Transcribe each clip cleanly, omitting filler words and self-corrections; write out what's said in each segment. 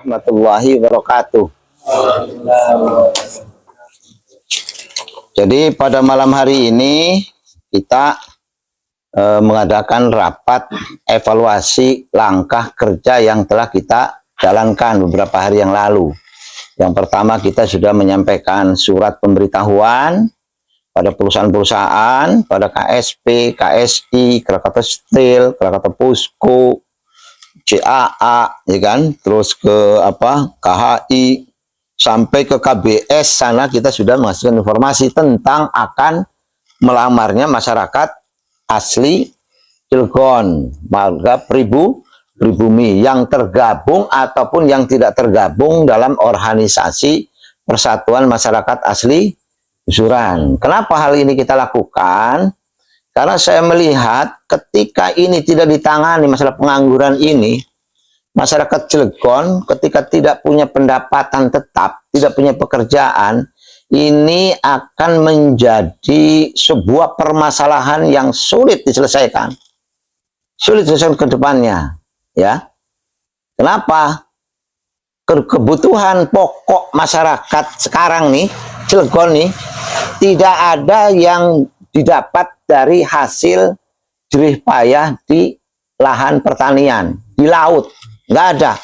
Warahmatullahi wabarakatuh. Jadi pada malam hari ini kita mengadakan rapat evaluasi langkah kerja yang telah kita jalankan beberapa hari yang lalu. Yang pertama, kita sudah menyampaikan surat pemberitahuan pada perusahaan-perusahaan, pada KSP, KSI, Krakatau Steel, Krakatau Pusko, CAA, ya kan, terus ke KHI, sampai ke KBS sana kita sudah menghasilkan informasi tentang akan melamarnya masyarakat asli Cilegon, warga pribumi yang tergabung ataupun yang tidak tergabung dalam organisasi Persatuan Masyarakat Asli Gusuran. Kenapa hal ini kita lakukan? Karena saya melihat ketika ini tidak ditangani masalah pengangguran ini, masyarakat Cilegon ketika tidak punya pendapatan tetap, tidak punya pekerjaan, ini akan menjadi sebuah permasalahan yang sulit diselesaikan. Sulit diselesaikan ke depannya, ya. Kenapa? Kebutuhan pokok masyarakat sekarang nih, Cilegon nih, tidak ada yang didapat dari hasil jerih payah di lahan pertanian, di laut. Nggak ada.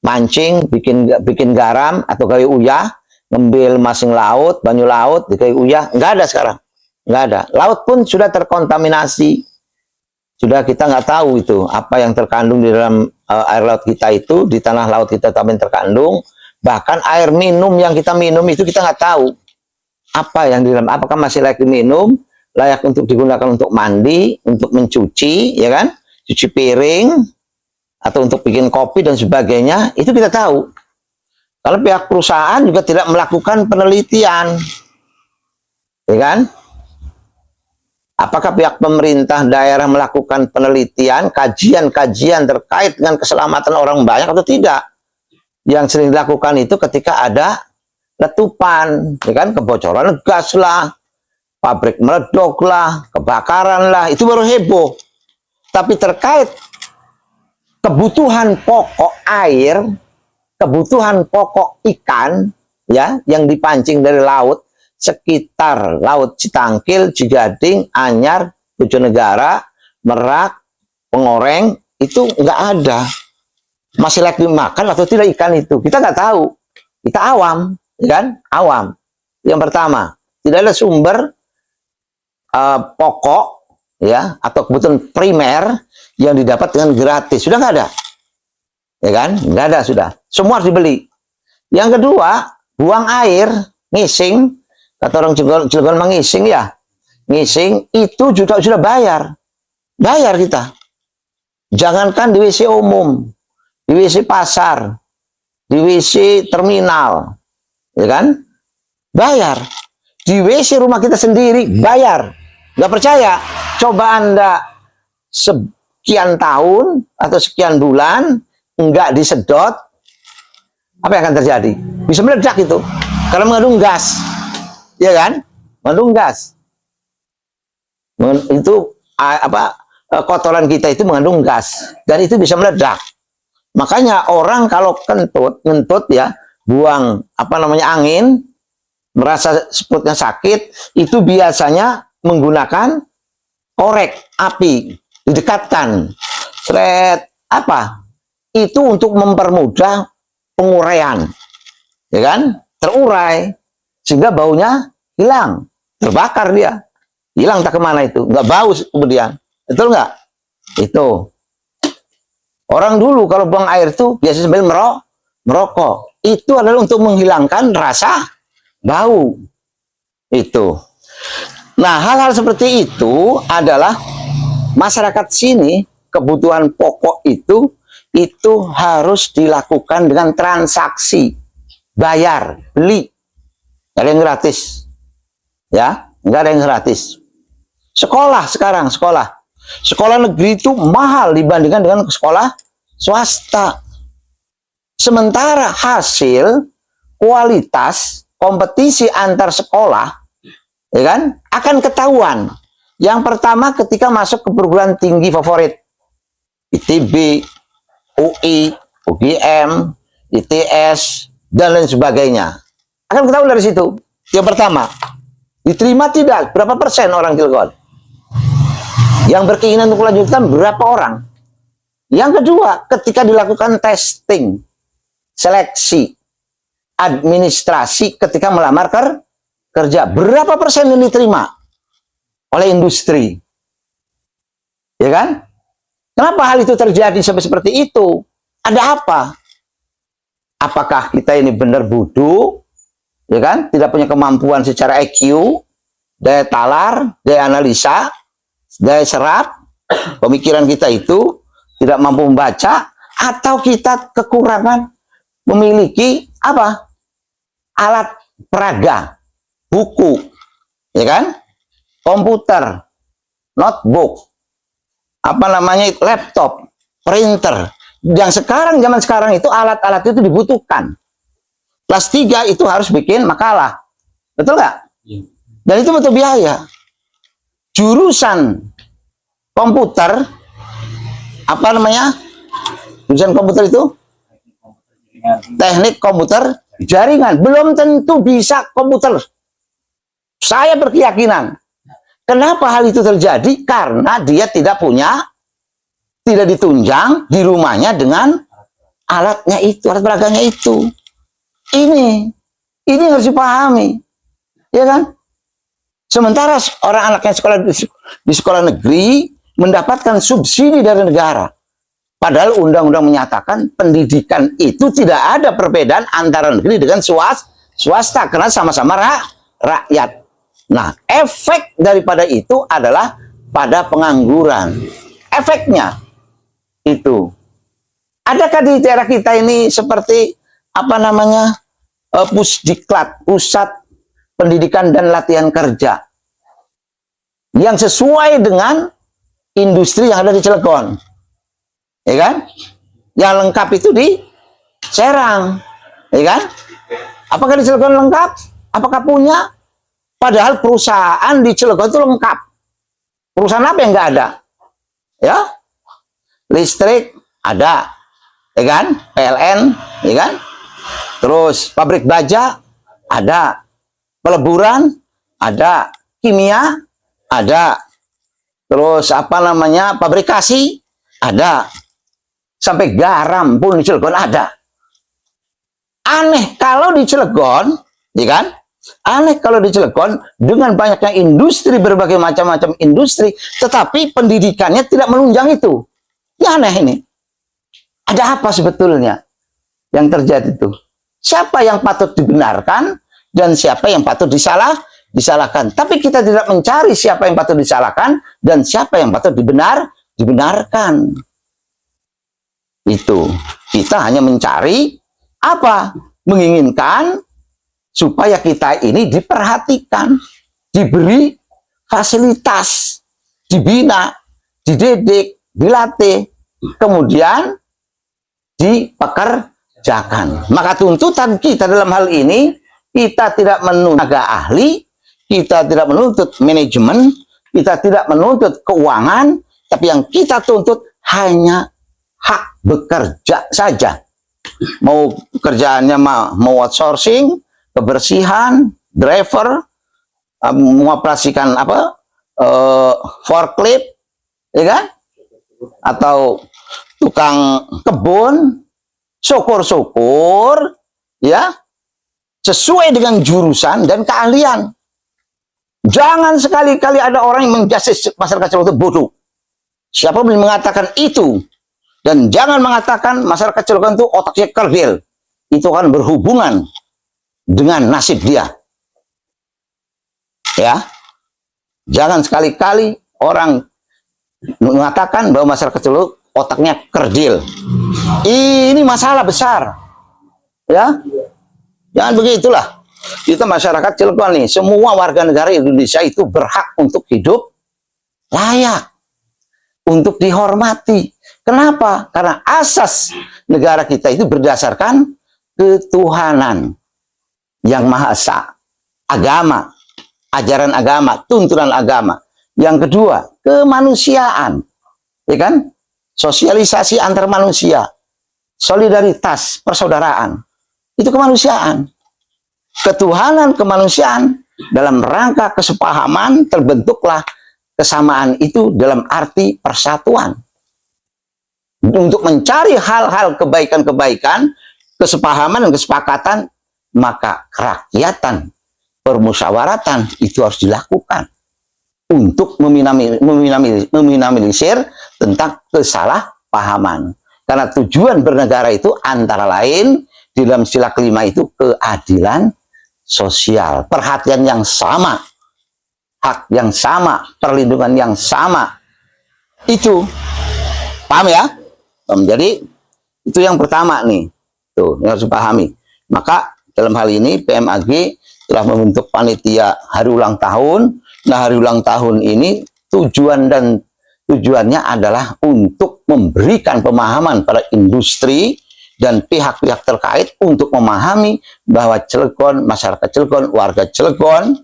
Mancing, bikin garam atau gawe uyah, ngambil masing laut, banyu laut, digawe uyah, nggak ada sekarang. Nggak ada. Laut pun sudah terkontaminasi. Sudah kita nggak tahu itu apa yang terkandung di dalam air laut kita itu, di tanah laut kita tapi terkandung. Bahkan air minum yang kita minum itu kita nggak tahu apa yang di dalam, apakah masih layak diminum, layak untuk digunakan untuk mandi, untuk mencuci, ya kan, cuci piring, atau untuk bikin kopi dan sebagainya, itu kita tahu. Kalau pihak perusahaan juga tidak melakukan penelitian, ya kan? Apakah pihak pemerintah daerah melakukan penelitian, kajian-kajian terkait dengan keselamatan orang banyak atau tidak? Yang sering dilakukan itu ketika ada letupan, ya kan, kebocoran gas lah, pabrik meledok lah, kebakaran lah, itu baru heboh. Tapi terkait kebutuhan pokok air, kebutuhan pokok ikan, ya, yang dipancing dari laut sekitar Laut Citangkil, Cigading, Anyar, Bojonegara, Merak, Pengoreng, itu nggak ada. Masih layak dimakan atau tidak ikan itu? Kita nggak tahu. Kita awam, ya kan? Awam. Yang pertama, tidak ada sumber pokok, ya, atau kebutuhan primer yang didapat dengan gratis. Sudah nggak ada, ya kan? Nggak ada, sudah. Semua harus dibeli. Yang kedua, buang air, ngising, kata orang Cilegon mengising, ya, ngising itu juga sudah bayar kita. Jangankan di WC umum, di WC pasar, di WC terminal, ya kan, bayar. Di WC rumah kita sendiri bayar. Nggak percaya? Coba Anda sekian tahun atau sekian bulan nggak disedot, apa yang akan terjadi? Bisa meledak itu karena mengandung gas, ya kan? Mengandung gas. Itu kotoran kita itu mengandung gas dan itu bisa meledak. Makanya orang kalau ngentut, ya, buang angin, merasa perutnya sakit, itu biasanya menggunakan korek api, didekatkan. Itu untuk mempermudah penguraian, ya kan? Terurai sehingga baunya hilang, terbakar dia, hilang tak kemana itu, nggak bau kemudian, betul nggak? Itu orang dulu kalau buang air itu biasanya sambil merokok, itu adalah untuk menghilangkan rasa bau itu. Nah, hal-hal seperti itu adalah masyarakat sini, kebutuhan pokok itu harus dilakukan dengan transaksi, bayar, beli. Nggak ada yang gratis, ya, nggak ada yang gratis. Sekolah sekarang, sekolah negeri itu mahal dibandingkan dengan sekolah swasta. Sementara hasil, kualitas, kompetisi antar sekolah, ya kan, akan ketahuan. Yang pertama ketika masuk ke perguruan tinggi favorit, ITB, UI, UGM, ITS, dan lain sebagainya. Akan ketahui dari situ. Yang pertama, diterima tidak? Berapa persen orang Cilegon? Yang berkeinginan untuk melanjutkan berapa orang? Yang kedua, ketika dilakukan testing, seleksi, administrasi ketika melamar kerja, berapa persen yang diterima oleh industri? Ya kan? Kenapa hal itu terjadi sampai seperti itu? Ada apa? Apakah kita ini benar bodoh? Ya kan? Tidak punya kemampuan secara IQ, daya talar, daya analisa, daya serap, pemikiran kita itu tidak mampu membaca, atau kita kekurangan memiliki apa? Alat peraga, buku, ya kan? Komputer, notebook, apa namanya, laptop, printer. Yang sekarang, zaman sekarang itu alat-alat itu dibutuhkan. Kelas 3 itu harus bikin makalah. Betul nggak? Dan itu butuh biaya. Jurusan komputer, apa namanya? Jurusan komputer itu? Teknik komputer jaringan. Belum tentu bisa komputer. Saya berkeyakinan. Kenapa hal itu terjadi? Karena dia tidak ditunjang di rumahnya dengan alatnya itu, alat peraganya itu. Ini harus dipahami, ya kan? Sementara orang anaknya sekolah di sekolah negeri mendapatkan subsidi dari negara. Padahal undang-undang menyatakan pendidikan itu tidak ada perbedaan antara negeri dengan swasta karena sama-sama rakyat. Nah, efek daripada itu adalah pada pengangguran. Efeknya itu. Adakah di daerah kita ini seperti apa namanya, Pusdiklat, Pusat Pendidikan dan Latihan Kerja, yang sesuai dengan industri yang ada di Cilegon, ya kan? Yang lengkap itu di Serang, ya kan? Apakah di Cilegon lengkap? Apakah punya? Padahal perusahaan di Cilegon itu lengkap. Perusahaan apa yang nggak ada? Ya, listrik ada, ya kan? PLN, ya kan? Terus pabrik baja ada, peleburan ada, kimia ada, terus apa namanya, pabrikasi ada, sampai garam pun di Cilegon ada. Aneh kalau di Cilegon, ya kan? Aneh kalau di Cilegon dengan banyaknya industri, berbagai macam-macam industri, tetapi pendidikannya tidak menunjang itu. Ya aneh ini. Ada apa sebetulnya yang terjadi itu? Siapa yang patut dibenarkan dan siapa yang patut disalahkan? Tapi kita tidak mencari siapa yang patut disalahkan dan siapa yang patut dibenarkan. Itu. Kita hanya mencari apa? Menginginkan supaya kita ini diperhatikan, diberi fasilitas, dibina, dididik, dilatih, kemudian dipekerjakan. Maka tuntutan kita dalam hal ini, kita tidak menuntut tenaga ahli, kita tidak menuntut manajemen, kita tidak menuntut keuangan, tapi yang kita tuntut hanya hak bekerja saja. Mau pekerjaannya mau outsourcing, kebersihan, driver, mengoperasikan apa, forklift, ya kan? Atau tukang kebun, syukur-syukur, ya, sesuai dengan jurusan dan keahlian. Jangan sekali-kali ada orang yang menjudge masyarakat Cilegon itu bodoh. Siapa yang mengatakan itu, dan jangan mengatakan masyarakat Cilegon itu otaknya kerdil. Itu akan berhubungan dengan nasib dia. Ya, jangan sekali-kali orang mengatakan bahwa masyarakat Cilegon otaknya kerdil. Ini masalah besar. Ya, jangan begitulah. Kita masyarakat Cilegon nih, semua warga negara Indonesia itu berhak untuk hidup layak, untuk dihormati. Kenapa? Karena asas negara kita itu berdasarkan ketuhanan yang Maha Esa, agama, ajaran agama, tuntunan agama. Yang kedua, kemanusiaan, ya kan? Sosialisasi antar manusia. solidaritas, persaudaraan. Itu kemanusiaan. Ketuhanan kemanusiaan dalam rangka kesepahaman terbentuklah kesamaan itu dalam arti persatuan. Untuk mencari hal-hal kebaikan-kebaikan, kesepahaman dan kesepakatan, maka kerakyatan, permusyawaratan itu harus dilakukan untuk meminimalisir tentang kesalahpahaman. Karena tujuan bernegara itu antara lain di dalam sila kelima itu keadilan sosial, perhatian yang sama, hak yang sama, perlindungan yang sama. Itu paham ya? Jadi itu yang pertama nih, tuh yang harus dipahami. Maka dalam hal ini PMAG telah membentuk panitia hari ulang tahun. Nah, hari ulang tahun ini tujuannya adalah untuk memberikan pemahaman pada industri dan pihak-pihak terkait untuk memahami bahwa Cilegon, masyarakat Cilegon, warga Cilegon,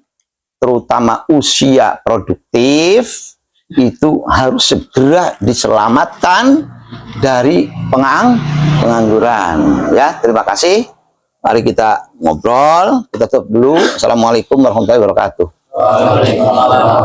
terutama usia produktif, itu harus segera diselamatkan dari pengangguran. Ya, terima kasih. Mari kita ngobrol, kita tutup dulu. Assalamualaikum warahmatullahi wabarakatuh. Waalaikumsalam.